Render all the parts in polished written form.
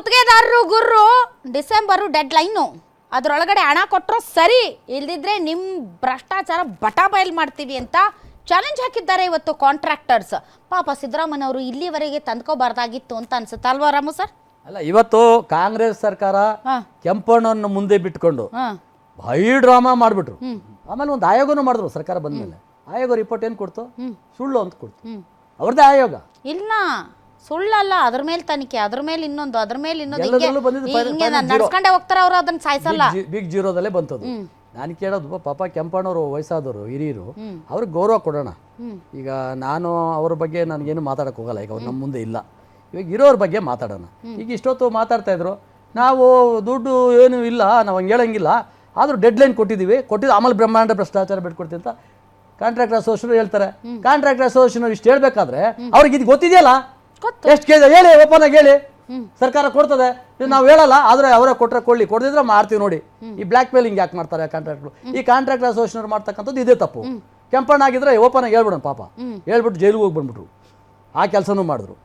ಗುತ್ತಿಗೆದಾರರು ಗುರ್ರು December dead line, ಅದರೊಳಗಡೆ ಹಣ ಕೊಟ್ಟರು ಸರಿ, ಇಲ್ದಿದ್ರೆ ನಿಮ್ಮ ಭ್ರಷ್ಟಾಚಾರ ಬಯಲು ಮಾಡ್ತೀವಿ ಅಂತ ಚಾಲೆಂಜ್ ಹಾಕಿದ್ದಾರೆ ಇವತ್ತು ಕಾಂಟ್ರಾಕ್ಟರ್ಸ್. ಪಾಪ ಸಿದ್ದರಾಮಯ್ಯನವರು ಇಲ್ಲಿವರೆಗೆ ತಂದ್ಕೋಬಾರ್ದಾಗಿತ್ತು ಅಂತ ಅನ್ಸುತ್ತೆ ಅಲ್ವಾ ರಾಮು ಸರ್? ಅಲ್ಲ, ಇವತ್ತು ಕಾಂಗ್ರೆಸ್ ಸರ್ಕಾರ ಕೆಂಪಣ್ಣನ ಮುಂದೆ ಬಿಟ್ಕೊಂಡು ಹೈ ಡ್ರಾಮಾ ಮಾಡಿಬಿಟ್ರು. ಆಮೇಲೆ ಒಂದು ಆಯೋಗನೂ ಮಾಡಿದ್ರು ಸರ್ಕಾರ ಬಂದ್ಮೇಲೆ. ಆಯೋಗ ರಿಪೋರ್ಟ್ ಏನು ಕೊಡ್ತು? ಸುಳ್ಳು ಅಂತ ಕೊಡ್ತು. ಅವ್ರದ್ದೇ ಆಯೋಗ ಇಲ್ಲ, ಸುಳ್ಳಲ್ಲ, ಅದ್ರ ಮೇಲೆ ತನಿಖೆ, ಅದ್ರ ಮೇಲೆ ಇನ್ನೊಂದು, ಅದ್ರ ಮೇಲೆ ಇನ್ನೊಂದು, ಹಿಂಗೆ ನಡ್ಸ್ಕೊಂಡೆ ಹೋಗ್ತಾರ ಅವ್ರು, ಅದನ್ನ ಸಾಯಿಸಲ್ಲ. ಬಿಗ್ ಜೀರೋದಲ್ಲೇ ಬಂತದ್ದು. ನಾನು ಕೇಳೋದು, ಪಾಪ ಕೆಂಪಣ್ಣವರು ವಯಸ್ಸಾದವರು, ಹಿರಿಯರು, ಅವ್ರಿಗೆ ಗೌರವ ಕೊಡೋಣ. ಈಗ ನಾನು ಅವ್ರ ಬಗ್ಗೆ ನನಗೇನು ಮಾತಾಡಕ್ಕೆ ಹೋಗಲ್ಲ, ಈಗ ಅವ್ರು ನಮ್ಮ ಮುಂದೆ ಇಲ್ಲ. ಇವಾಗ ಇರೋರ ಬಗ್ಗೆ ಮಾತಾಡೋಣ. ಈಗ ಇಷ್ಟೊತ್ತು ಮಾತಾಡ್ತಾ ಇದ್ರು, ನಾವು ದುಡ್ಡು ಏನು ಇಲ್ಲ, ನಾವು ಹಂಗೆ ಹೇಳಂಗಿಲ್ಲ, ಆದರೂ ಡೆಡ್ ಲೈನ್ ಕೊಟ್ಟಿದ್ದೀವಿ, ಆಮೇಲೆ ಬ್ರಹ್ಮಾಂಡ ಭ್ರಷ್ಟಾಚಾರ ಬಿಟ್ಕೊಡ್ತೀವಿ ಅಂತ ಕಾಂಟ್ರಾಕ್ಟರ್ ಅಸೋಸಿಯೇಷನ್ ಹೇಳ್ತಾರೆ. ಕಾಂಟ್ರಾಕ್ಟರ್ ಅಸೋಸಿಯೇಷನ್ ಇಷ್ಟು ಹೇಳ್ಬೇಕಾದ್ರೆ ಅವ್ರಿಗೆ ಇದು ಗೊತ್ತಿದೆಯಲ್ಲ, ಎಷ್ಟು ಕೇಳಿದೆ ಹೇಳಿ, ಓಪನ್ ಆಗಿ ಹೇಳಿ, ಸರ್ಕಾರ ಕೊಡ್ತದೆ, ನಾವು ಹೇಳಲ್ಲ, ಆದರೆ ಅವರೇ ಕೊಟ್ಟರೆ ಕೊಡದಿದ್ರೆ ಮಾಡ್ತೀವಿ ನೋಡಿ. ಈ ಬ್ಲ್ಯಾಕ್ ಮೇಲಿಂಗ್ ಯಾಕೆ ಮಾಡ್ತಾರೆ ಕಾಂಟ್ರಾಕ್ಟ್ರು? ಈ ಕಾಂಟ್ರಾಕ್ಟರ್ ಅಸೋಸಿಯೇಷನ್ ಮಾಡ್ತಕ್ಕಂಥದ್ದು ಇದೇ ತಪ್ಪು. ಕೆಂಪಣ್ಣ ಆಗಿದ್ರೆ ಓಪನ್ ಆಗಿ ಹೇಳ್ಬಿಡೋಣ, ಪಾಪ ಹೇಳ್ಬಿಟ್ಟು ಜೈಲಿಗೆ ಹೋಗಿ ಬಂದ್ಬಿಟ್ರು, ಆ ಕೆಲಸನೂ ಮಾಡಿದ್ರು.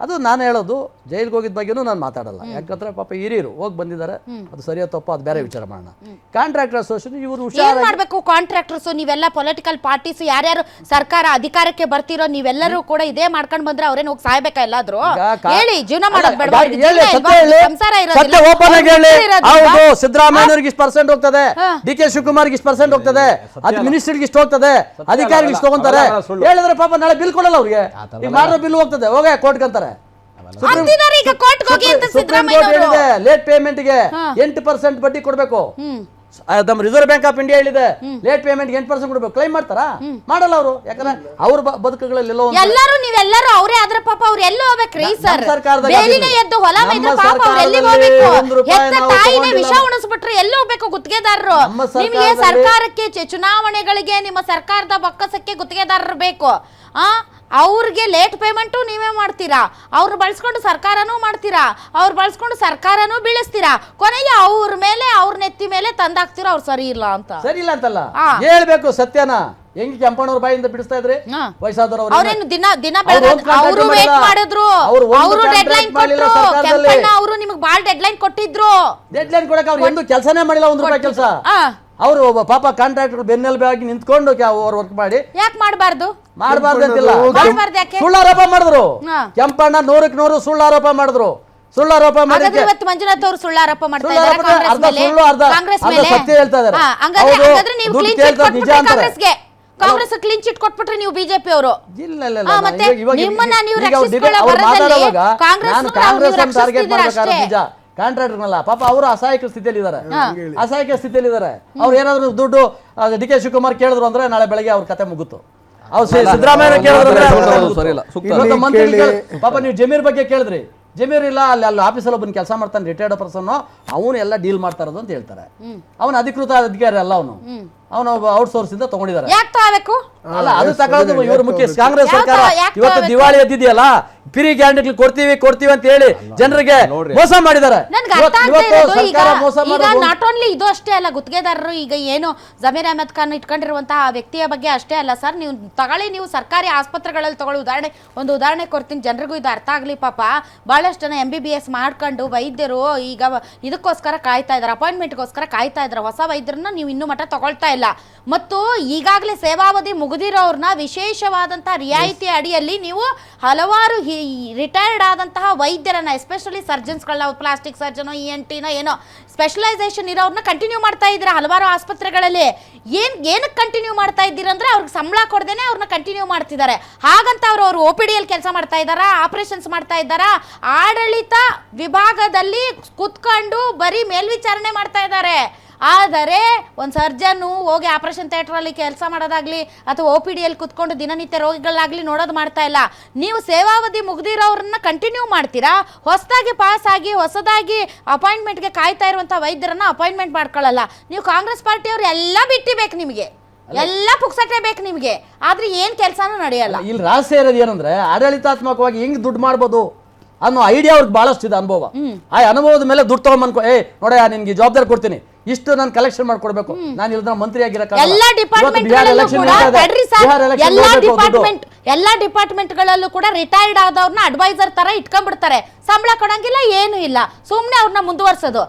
ಅದು ನಾನು ಹೇಳೋದು, ಜೈಲಿಗೆ ಹೋಗಿದ್ದ ಬಗ್ಗೆನೂ ನಾನು ಮಾತಾಡಲ್ಲ, ಯಾಕಂದ್ರೆ ಪಾಪ ಹಿರಿಯರು ಹೋಗಿ ಬಂದಿದ್ದಾರೆ, ಅದು ಸರಿಯೋ ತಪ್ಪು ಅದು ಬೇರೆ ವಿಚಾರ ಮಾಡೋಣ. ಕಾಂಟ್ರಾಕ್ಟರ್ ಅಸೋಸಿಯೇಷನ್ ಇವರು ಹುಷಾರ್ ಮಾಡಬೇಕು. ಕಾಂಟ್ರಾಕ್ಟರ್ಸ್ ನೀವೆಲ್ಲ ಪೊಲಿಟಿಕಲ್ ಪಾರ್ಟೀಸ್ ಯಾರ್ಯಾರು ಸರ್ಕಾರ ಅಧಿಕಾರಕ್ಕೆ ಬರ್ತಿರೋ ನೀವೆಲ್ಲರೂ ಕೂಡ ಇದೇ ಮಾಡ್ಕೊಂಡು ಬಂದ್ರೆ ಅವ್ರೇನು ಹೋಗಿ ಸಾಯ್ಬೇಕಾ? ಎಲ್ಲಾದ್ರೂ ಹೇಳಿ, ಜೀವನ ಮಾಡೋದು ಬೇಡ, ಸಂಸಾರ ಇರೋದಿಲ್ಲ. ಸಿದ್ದರಾಮಯ್ಯವ್ರಿಗೆ ಇಷ್ಟು ಪರ್ಸೆಂಟ್ ಹೋಗ್ತದೆ, ಡಿ ಕೆ ಶಿವಕುಮಾರ್ಗೆ ಇಷ್ಟು ಪರ್ಸೆಂಟ್ ಹೋಗ್ತದೆ, ಅದು ಮಿನಿಸ್ಟರ್ಗೆ ಇಷ್ಟು ಹೋಗ್ತದೆ, ಅಧಿಕಾರಿಗಳು ಇಷ್ಟು ತಗೊಂತಾರೆ ಹೇಳಿದ್ರೆ ಪಾಪ ನಾಳೆ ಬಿಲ್ ಕೊಡಲ್ಲ ಅವ್ರಿಗೆ. ಈಗ ಮಾಡಿರೋ ಬಿಲ್ ಹೋಗ್ತದೆ, ಹೋಗ ಕೋರ್ಟ್ಗಂತಾರೆ. ಲೇಟ್ ಪೇಮೆಂಟ್ಗೆ 8% ಬಡ್ಡಿ ಕೊಡ್ಬೇಕು. ನಮ್ಮ ರಿಸರ್ವ್ ಬ್ಯಾಂಕ್ ಆಫ್ ಇಂಡಿಯಾ ಹೇಳಿದೆ, ಲೇಟ್ ಪೇಮೆಂಟ್ 8% ಕೊಡ್ಬೇಕು. ಕ್ಲೈಮ್ ಮಾಡ್ತಾರಾ? ಮಾಡಲ್ಲ ಅವರು, ಯಾಕಂದ್ರೆ ಅವ್ರ ಬದುಕುಗಳಲ್ಲಿ ಎಲ್ಲರೂ ನೀವೆಲ್ಲರೂ ಅವರೇ ಆದ್ರೆ ಪಾಪ ಅವ್ರು ಎಲ್ಲಿ ಹೋಗ್ಬೇಕ್ರಿ ಸರ್? ಬೇಲಿಗೆ ಎದ್ದು ಹೊಲ ಮೈದ್ರೆ ಪಾಪ ಅವ್ರು ಎಲ್ಲಿ ಹೋಗ್ಬೇಕು? ಹೆತ್ತ ತಾಯಿನೇ ವಿಷ ಉಣಿಸ್ಬಿಟ್ರೆ ಎಲ್ಲಿ ಹೋಗ್ಬೇಕು ಗುತ್ತಿಗೆದಾರರು? ನಿಮಗೆ ಸರ್ಕಾರಕ್ಕೆ ಚುನಾವಣೆಗಳಿಗೆ ನಿಮ್ಮ ಸರ್ಕಾರದ ಬೊಕ್ಕಸಕ್ಕೆ ಗುತ್ತಿಗೆದಾರರು ಬೇಕು. ಅವ್ರಿಗೆ ಲೇಟ್ ಪೇಮೆಂಟು ನೀವೇ ಮಾಡ್ತೀರಾ, ಅವ್ರು ಬಳಸ್ಕೊಂಡು ಸರ್ಕಾರನೂ ಮಾಡ್ತೀರಾ, ಅವ್ರು ಬಳಸ್ಕೊಂಡು ಸರ್ಕಾರನೂ ಬೀಳಿಸ್ತೀರಾ, ಕೊನೆಗೆ ಅವ್ರ ಮೇಲೆ ಅವ್ರ ನೆತ್ತಿ ಮೇಲೆ ತಂದಾಕ್ತೀರಾ ಅವ್ರು ಸರಿ ಇಲ್ಲ ಅಂತ. ಸರಿ ಇಲ್ಲ ಅಂತಲ್ಲ, ಹೇಳ್ಬೇಕು ಸತ್ಯನ. ಹೆಂಗ್ ಕೆಂಪಣ್ಣವ್ರ ಬಾಯಿಂದ ಬಿಡಿಸ್ತಾ ಇದ್ರಿ? ವಯಸ್ಸಾದವರು ಅವ್ರೇನು ದಿನ ಅವರು ವೇಟ್ ಮಾಡಿದ್ರು, ಅವರು ಡೆಡ್ಲೈನ್ ಕೊಟ್ಟರು. ಕೆಂಪಣ್ಣ ಅವರು ನಿಮಗೆ ಬಾಳ ಡೆಡ್ಲೈನ್ ಕೊಟ್ಟಿದ್ರು. ಡೆಡ್ಲೈನ್ ಕೊಡಕ್ಕೆ ಅವ್ರು ಎಂದು ಕೆಲಸನೇ ಮಾಡಿಲ್ಲ, ₹1 ಕೆಲಸ. ಅವರು ಪಾಪ ಕಾಂಟ್ರಾಕ್ಟರ್ ಬೆನ್ನೆಲುಬಾಗಿ ನಿಂತ್ಕೊಂಡು ಅವ್ರು ವರ್ಕ್ ಮಾಡಿ. ಯಾಕೆ ಮಾಡಬಾರ್ದು ಅಂತಿಲ್ಲ, ಸುಳ್ಳಾರೋಪ ಮಾಡಿದ್ರು. ಕೆಂಪಣ್ಣ 100ಕ್ಕೆ 100 ಸುಳ್ಳಾರೋಪ ಮಾಡಿದ್ರು. ಸುಳ್ಳಾರೋಪ ಮಾಡಿದ್ರೆ ಇವತ್ತು ಮಂಜುನಾಥ್ ಅವರು ಸುಳ್ಳಾರೋಪ ಮಾಡ್ತಾ ಇದ್ದಾರೆ ಸತ್ಯ ಹೇಳ್ತಾ ಇದ್ದಾರೆ. ಕಾಂಗ್ರೆಸ್ ಕ್ಲೀನ್ ಚಿಟ್ ಕೊಟ್ಬಿಟ್ರೆ ನೀವು ಬಿಜೆಪಿ ಅವರು ಕಾಂಟ್ರಾಕ್ಟರ್ನಲ್ಲ, ಪಾಪ ಅವರು ಅಸಹಾಯಕ ಸ್ಥಿತಿಯಲ್ಲಿ ಇದ್ದಾರೆ, ಅವ್ರು ಏನಾದ್ರು ದುಡ್ಡು ಡಿ ಕೆ ಶಿವಕುಮಾರ್ ಕೇಳಿದ್ರು ಅಂದ್ರೆ ನಾಳೆ ಬೆಳಗ್ಗೆ ಅವ್ರ ಕತೆ ಮುಗಿತು. ಅವ್ರು ಸಿದ್ದರಾಮಯ್ಯ ಕೇಳಿದ್ರು ಮಂತ್ರಿ ಪಾಪ ನೀವು ಜಮೀರ್ ಬಗ್ಗೆ ಕೇಳಿದ್ರಿ, ಜಮೀರ್ ಇಲ್ಲ, ಅಲ್ಲಿ ಆಫೀಸಲ್ಲಿ ಒಬ್ಬನ ಕೆಲಸ ಮಾಡ್ತಾನೆ, ರಿಟೈರ್ಡ್ ಪರ್ಸನ್, ಅವನು ಎಲ್ಲ ಡೀಲ್ ಮಾಡ್ತಾ ಇರೋದು ಅಂತ ಹೇಳ್ತಾರೆ. ಅವನ ಅಧಿಕೃತ ಅಧಿಕಾರಿ ಅಲ್ಲ, ಅವನು ಔಟ್ಸೋರ್ಸ್ ಇಂದ ತಗೊಂಡಿದ್ದಾರೆ. ಅಲ್ಲ, ಅದು ತಗೊಳ್ಳೋದು ಇವರು ಮುಖ್ಯ. ಕಾಂಗ್ರೆಸ್ ಸರ್ಕಾರ ಇವತ್ತು ದಿವಾಳಿ ಎದ್ದಿದೆಯಲ್ಲ, ಫ್ರೀ ಗ್ಯಾರಂಟಿಗಳು ಕೊಡ್ತೀವಿ ಅಂತ ಹೇಳಿ ಜನರಿಗೆ ಮೋಸ ಮಾಡಿದ್ದಾರೆ. ನಾಟ್ ಓನ್ಲಿ ಇದು ಅಷ್ಟೇ ಅಲ್ಲ, ಗುತ್ತಿಗೆದಾರರು ಈಗ ಏನು ಜಮೀರ್ ಅಹಮದ್ ಖಾನ್ ಇಟ್ಕೊಂಡಿರುವಂತಹ ವ್ಯಕ್ತಿಯ ಬಗ್ಗೆ ಅಷ್ಟೇ ಅಲ್ಲ ಸರ್. ನೀವು ತಗೊಳ್ಳಿ, ನೀವು ಸರ್ಕಾರಿ ಆಸ್ಪತ್ರೆಗಳಲ್ಲಿ ತಗೊಳ್ಳಿ. ಒಂದು ಉದಾಹರಣೆ ಕೊಡ್ತೀನಿ, ಜನರಿಗೂ ಇದು ಅರ್ಥ ಆಗ್ಲಿ. ಪಾಪ ಬಹಳಷ್ಟು ಜನ MBBS ಮಾಡ್ಕೊಂಡು ವೈದ್ಯರು ಈಗ ಇದಕ್ಕೋಸ್ಕರ ಕಾಯ್ತಾ ಇದ್ದಾರೆ, ಅಪಾಯಿಂಟ್ಮೆಂಟ್ಗೋಸ್ಕರ ಕಾಯ್ತಾ ಇದ್ದಾರೆ. ಹೊಸ ವೈದ್ಯರನ್ನ ನೀವು ಇನ್ನೂ ಮಟ್ಟ ತಗೊಳ್ತಾ ಇಲ್ಲ. ಮತ್ತು ಈಗಾಗಲೇ ಸೇವಾವಧಿ ಮುಗಿದಿರೋರ್ನ ವಿಶೇಷವಾದಂತಹ ರಿಯಾಯಿತಿ ಅಡಿಯಲ್ಲಿ ನೀವು ಹಲವಾರು ರಿಟೈರ್ಡ್ ಆದಂತಹ ವೈದ್ಯರನ್ನ, ಎಸ್ಪೆಷಲಿ ಸರ್ಜನ್ಸ್ಗಳನ್ನ, ಪ್ಲಾಸ್ಟಿಕ್ ಸರ್ಜನ್, ENT ಏನೋ ಸ್ಪೆಷಲೈಸೇಷನ್ ಇರೋರ್ನ ಕಂಟಿನ್ಯೂ ಮಾಡ್ತಾ ಇದ್ದೀರಾ ಹಲವಾರು ಆಸ್ಪತ್ರೆಗಳಲ್ಲಿ. ಏನಕ್ಕೆ ಕಂಟಿನ್ಯೂ ಮಾಡ್ತಾ ಇದ್ದೀರಂದ್ರೆ ಅವ್ರಿಗೆ ಸಂಬಳ ಕೊಡದೇನೆ ಅವ್ರನ್ನ ಕಂಟಿನ್ಯೂ ಮಾಡ್ತಿದ್ದಾರೆ. ಹಾಗಂತ ಅವರು OPDಯಲ್ಲಿ ಕೆಲಸ ಮಾಡ್ತಾ ಇದ್ದಾರಾ, ಆಪರೇಷನ್ಸ್ ಮಾಡ್ತಾ ಇದ್ದಾರಾ, ಆಡಳಿತ ವಿಭಾಗದಲ್ಲಿ ಕುತ್ಕೊಂಡು ಬರೀ ಮೇಲ್ವಿಚಾರಣೆ ಮಾಡ್ತಾ ಇದ್ದಾರೆ. ಆದರೆ ಒಂದು ಸರ್ಜನ್ನು ಹೋಗಿ ಆಪರೇಷನ್ ಥಿಯೇಟ್ರಲ್ಲಿ ಕೆಲಸ ಮಾಡೋದಾಗ್ಲಿ ಅಥವಾ OPDಯಲ್ಲಿ ಕುತ್ಕೊಂಡು ದಿನನಿತ್ಯ ರೋಗಿಗಳಾಗ್ಲಿ ನೋಡೋದು ಮಾಡ್ತಾ ಇಲ್ಲ. ನೀವು ಸೇವಾವಧಿ ಮುಗ್ದಿರೋರನ್ನ ಕಂಟಿನ್ಯೂ ಮಾಡ್ತೀರಾ, ಹೊಸದಾಗಿ ಪಾಸ್ ಆಗಿ ಹೊಸದಾಗಿ ಅಪಾಯಿಂಟ್ಮೆಂಟ್ಗೆ ಕಾಯ್ತಾ ಇರುವಂಥ ವೈದ್ಯರನ್ನ ಅಪಾಯಿಂಟ್ಮೆಂಟ್ ಮಾಡ್ಕೊಳ್ಳಲ್ಲ. ನೀವು ಕಾಂಗ್ರೆಸ್ ಪಾರ್ಟಿಯವರು ಎಲ್ಲ ಬಿಟ್ಟಿಬೇಕು, ನಿಮಗೆ ಎಲ್ಲ ಪುಕ್ಸಟೆ ಬೇಕು ನಿಮಗೆ, ಆದ್ರೆ ಏನ್ ಕೆಲಸನೂ ನಡೆಯಲ್ಲ. ಇಲ್ಲಿ ರಹಸ್ಯ ಇರೋದು ಏನಂದ್ರೆ, ಆಡಳಿತಾತ್ಮಕವಾಗಿ ಹೆಂಗ್ ದುಡ್ಡು ಮಾಡ್ಬೋದು ಅನ್ನೋ ಐಡಿಯಾ ಅವ್ರಿಗೆ ಬಹಳಷ್ಟು ಇದೆ, ಅನುಭವ. ಆ ಅನುಭವದ ಮೇಲೆ ದುಡ್ಡು ತಗೊಂಬಂದ್ಕೊ, ನೋಡ ನಿನ್ಗೆ ಜವಾಬ್ದಾರಿ ಕೊಡ್ತೀನಿ, ಇಷ್ಟು ನಾನು ಕಲೆಕ್ಷನ್ ಮಾಡ್ಕೊಡ್ಬೇಕು, ನಾನು ಇಲ್ಲದ ಮಂತ್ರಿ ಎಲ್ಲಾ ಡಿಪಾರ್ಟ್ಮೆಂಟ್ಗಳಲ್ಲೂ ಕೂಡ ರಿಟೈರ್ಡ್ ಆದವ್ರನ್ನ ಅಡ್ವೈಸರ್ ತರ ಇಟ್ಕೊಂಡ್ಬಿಡ್ತಾರೆ, ಸಂಬಳ ಕೊಡಂಗಿಲ್ಲ, ಏನು ಇಲ್ಲ, ಸುಮ್ನೆ ಅವ್ರನ್ನ ಮುಂದುವರ್ಸೋದು.